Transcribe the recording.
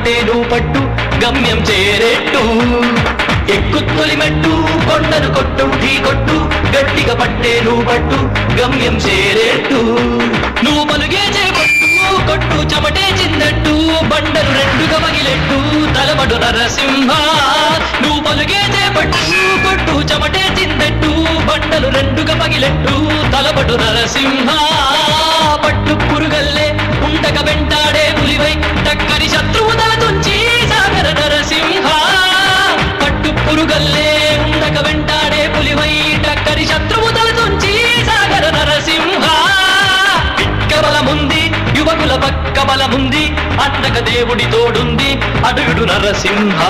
పట్టేను పట్టు గమ్యం చేరేట్టు ఎక్కు తొలిమెట్టు కొండను కొట్టు ఢీ కొట్టు గట్టిగా పట్టేను పట్టు గమ్యం చేరేట్టు నువ్వు పలుగే చేపట్టు కొట్టు చెమటే చిందట్టు బండలు రెండుగా పగిలెట్టు తలబడు నరసింహ నువ్వు పలుగే చేపట్టు కొట్టు చెమటే చిందట్టు బండలు రెండుగా పగిలెట్టు తలబడు నరసింహ పట్టు పురుగల్లే ఉండక వెంటాడే పులివై టక్కరి శత్రువు తల తుంచి సాగర నరసింహ పట్టు పురుగల్లే ఉండక వెంటాడే పులివై టక్కరి శత్రువు తల తుంచి సాగర నరసింహ పిక్క బలముంది యువకుల పక్క బలముంది అండక దేవుడి తోడుంది అడుగుడు నరసింహ